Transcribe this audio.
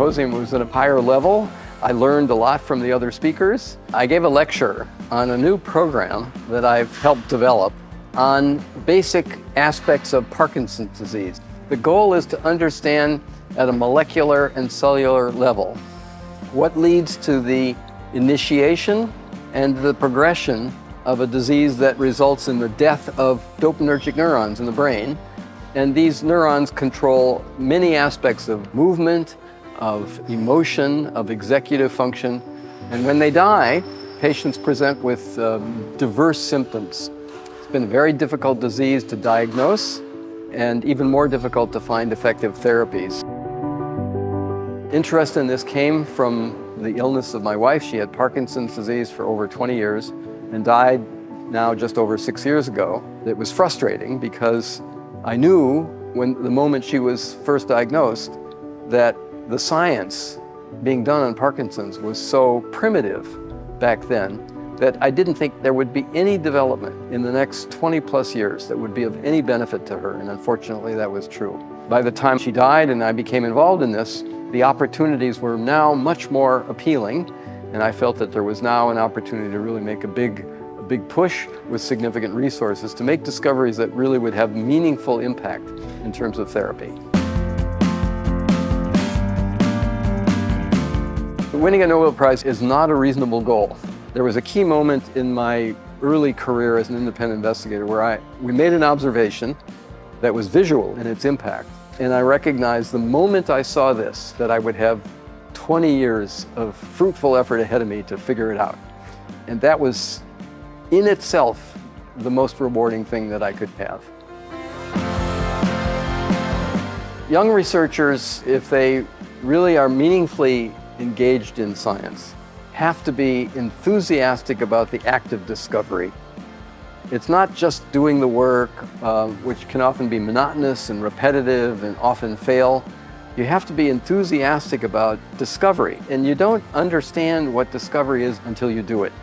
Symposium was at a higher level. I learned a lot from the other speakers. I gave a lecture on a new program that I've helped develop on basic aspects of Parkinson's disease. The goal is to understand at a molecular and cellular level what leads to the initiation and the progression of a disease that results in the death of dopaminergic neurons in the brain. And these neurons control many aspects of movement, of emotion, of executive function. And when they die, patients present with diverse symptoms. It's been a very difficult disease to diagnose and even more difficult to find effective therapies. Interest in this came from the illness of my wife. She had Parkinson's disease for over 20 years and died now just over 6 years ago. It was frustrating because I knew the moment she was first diagnosed that the science being done on Parkinson's was so primitive back then that I didn't think there would be any development in the next 20+ years that would be of any benefit to her, and unfortunately that was true. By the time she died and I became involved in this, the opportunities were now much more appealing, and I felt that there was now an opportunity to really make a big push with significant resources to make discoveries that really would have meaningful impact in terms of therapy. Winning a Nobel Prize is not a reasonable goal. There was a key moment in my early career as an independent investigator where we made an observation that was visual in its impact. And I recognized the moment I saw this that I would have 20 years of fruitful effort ahead of me to figure it out. And that was in itself the most rewarding thing that I could have. Young researchers, if they really are meaningfully engaged in science, have to be enthusiastic about the act of discovery. It's not just doing the work, which can often be monotonous and repetitive and often fail. You have to be enthusiastic about discovery, and you don't understand what discovery is until you do it.